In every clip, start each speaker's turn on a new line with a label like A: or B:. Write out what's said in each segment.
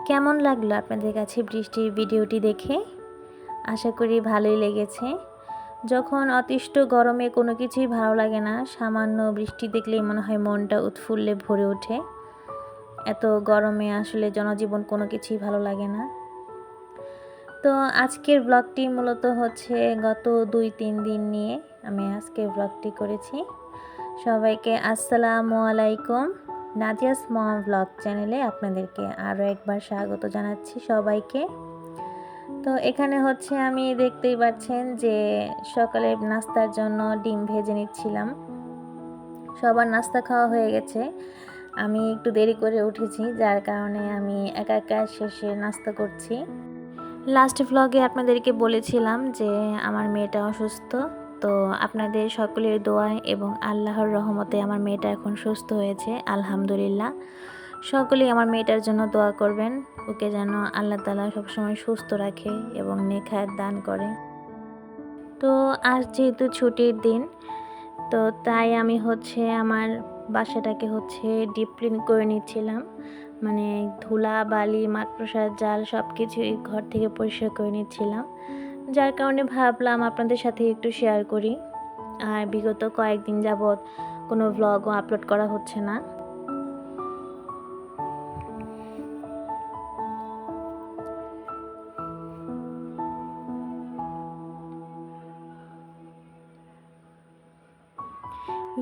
A: কেমন লাগলো আপনাদের কাছে বৃষ্টির ভিডিওটি দেখে? আশা করি ভালোই লেগেছে। যখন অতিষ্ঠ গরমে কোনো কিছুই ভালো লাগে না, সামান্য বৃষ্টি দেখলেই মনে হয় মনটা উৎফুল্লে ভরে ওঠে। এত গরমে আসলে জনজীবন কোনো কিছুই ভালো লাগে না। তো আজকের ব্লগটি মূলত হচ্ছে গত 2-3 দিন নিয়ে আমি আজকের ব্লগটি করেছি। সবাইকে আসসালামু আলাইকুম। নাজিয়াস মম ব্লগ চ্যানেলে আপনাদেরকে আরও একবার স্বাগত জানাচ্ছি সবাইকে। তো এখানে হচ্ছে আমি দেখতেই পাচ্ছেন যে সকালে নাস্তার জন্য ডিম ভেজে নিচ্ছিলাম। সবার নাস্তা খাওয়া হয়ে গেছে, আমি একটু দেরি করে উঠেছি, যার কারণে আমি একা একা শেষে নাস্তা করছি। লাস্ট ভ্লগে আপনাদেরকে বলেছিলাম যে আমার মেয়েটা অসুস্থ। তো আপনাদের সকলের দোয়ায় এবং আল্লাহর রহমতে আমার মেয়েটা এখন সুস্থ হয়েছে, আলহামদুলিল্লাহ। সকলেই আমার মেয়েটার জন্য দোয়া করবেন, ওকে যেন আল্লাহ তাআলা সবসময় সুস্থ রাখে এবং নেক হায়াত দান করে। তো আজ যেহেতু ছুটির দিন, তো তাই আমি হচ্ছে আমার বাসাটাকে হচ্ছে ডিপ ক্লিন করে নিচ্ছিলাম। মানে ধুলা বালি মাকড়সার জাল সব কিছুই ঘর থেকে পরিষ্কার করে নিচ্ছিলাম, যার কারণে ভাবলাম আপনাদের সাথে একটু শেয়ার করি। আর বিগত কয়েকদিন যাবৎ কোনো ভ্লগও আপলোড করা হচ্ছে না।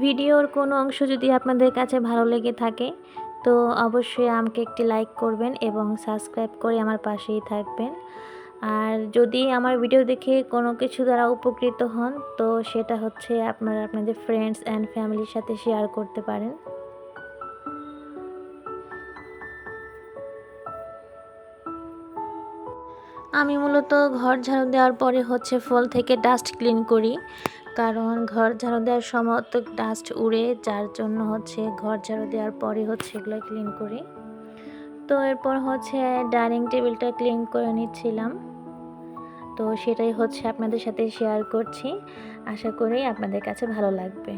A: ভিডিওর কোনো অংশ যদি আপনাদের কাছে ভালো লেগে থাকে তো অবশ্যই আমাকে একটি লাইক করবেন এবং সাবস্ক্রাইব করে আমার পাশেই থাকবেন। আর যদি আমার ভিডিও দেখে কোনো কিছু দ্বারা উপকৃত হন তো সেটা হচ্ছে আপনারা আপনাদের ফ্রেন্ডস অ্যান্ড ফ্যামিলির সাথে শেয়ার করতে পারেন। আমি মূলত ঘর ঝাড়ু দেওয়ার পরে হচ্ছে ফল থেকে ডাস্ট ক্লিন করি, কারণ ঘর ঝাড়ু দেওয়ার সময় তো ডাস্ট উড়ে, যার জন্য হচ্ছে ঘর ঝাড়ু দেওয়ার পরে হচ্ছে এগুলো ক্লিন করি। তো এরপর হচ্ছে ডাইনিং টেবিলটা ক্লিন করে নিচ্ছিলাম, তো সেটাই হচ্ছে আপনাদের সাথে শেয়ার করছি। আশা করি আপনাদের কাছে ভালো লাগবে।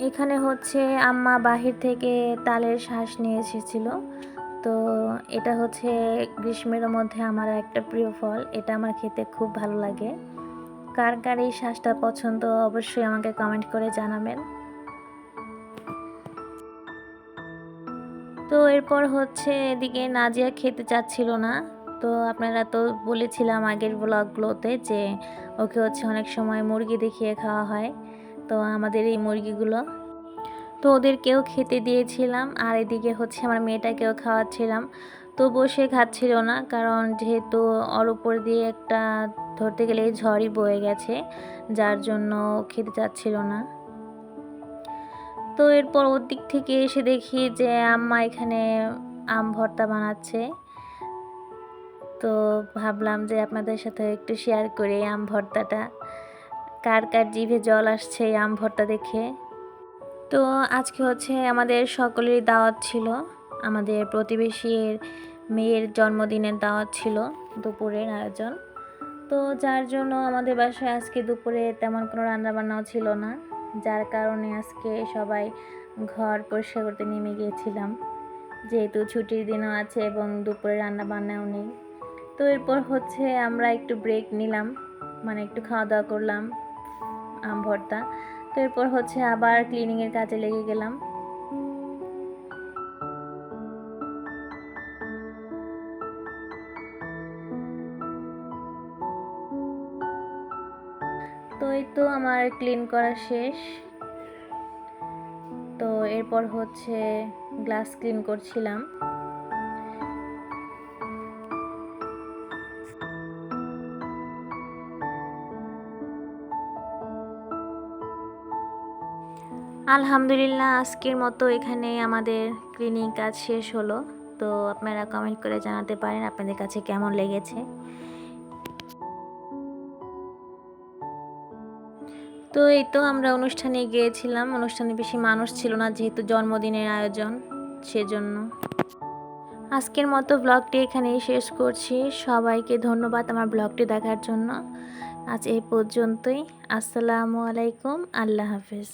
A: এখানে হচ্ছে আম্মা বাহির থেকে তালের শাঁস নিয়ে এসেছিল। তো এটা হচ্ছে গ্রীষ্মের মধ্যে আমার একটা প্রিয় ফল, এটা আমার খেতে খুব ভালো লাগে। কার কার এই শাঁসটা পছন্দ অবশ্যই আমাকে কমেন্ট করে জানাবেন। তো এরপর হচ্ছে এদিকে নাজিয়া খেতে চাচ্ছিল না। তো আপনারা তো বলেছিলাম আগের ব্লগগুলোতে যে ওকে হচ্ছে অনেক সময় মুরগি দেখিয়ে খাওয়া হয়, তো আমাদের এই মুরগিগুলো তো ওদেরকেও খেতে দিয়েছিলাম, আর এদিকে হচ্ছে আমার মেয়েটাকেও খাওয়াচ্ছিলাম। তো বসে খাচ্ছিল না, কারণ যেহেতু ওর উপর দিয়ে একটা ধরতে গেলে ঝড়ই বয়ে গেছে, যার জন্য খেতে চাচ্ছিল না। তো এরপর ওর দিক থেকে এসে দেখি যে আম্মা এখানে আম ভর্তা বানাচ্ছে। তো ভাবলাম যে আপনাদের সাথে একটু শেয়ার করি আম ভর্তাটা। কার কার জিভে জল আসছে এই আম ভর্তা দেখে। তো আজকে হচ্ছে আমাদের সকলেরই দাওয়াত ছিল, আমাদের প্রতিবেশীর মেয়ের জন্মদিনের দাওয়াত ছিল, দুপুরের আয়োজন। তো যার জন্য আমাদের বাসায় আজকে দুপুরে তেমন কোনো রান্নাবান্নাও ছিল না, যার কারণে আজকে সবাই ঘর পরিষ্কার করতে নেমে গিয়েছিলাম, যেহেতু ছুটির দিনও আছে এবং দুপুরে রান্নাবান্নাও নেই। তো এরপর হচ্ছে আমরা একটু ব্রেক নিলাম, মানে একটু খাওয়া দাওয়া করলাম আম ভর্তা। তো এরপর হচ্ছে আবার ক্লিনিংয়ের কাজে লেগে গেলাম। তো এই তো আমার ক্লিন করা শেষ। তো এরপর হচ্ছে গ্লাস ক্লিন করছিলাম। আলহামদুলিল্লাহ, আজকের মতো এখানে আমাদের ক্লিনিং কাজ শেষ হলো। তো আপনারা কমেন্ট করে জানাতে পারেন আপনাদের কাছে কেমন লেগেছে। তো এই তো আমরা অনুষ্ঠানে গিয়েছিলাম, অনুষ্ঠানে বেশি মানুষ ছিল না যেহেতু জন্মদিনের আয়োজন, সেজন্য। আজকের মতো ব্লগটি এখানেই শেষ করছি। সবাইকে ধন্যবাদ আমার ব্লগটি দেখার জন্য। আজ এই পর্যন্তই। আসসালামু আলাইকুম, আল্লাহ হাফেজ।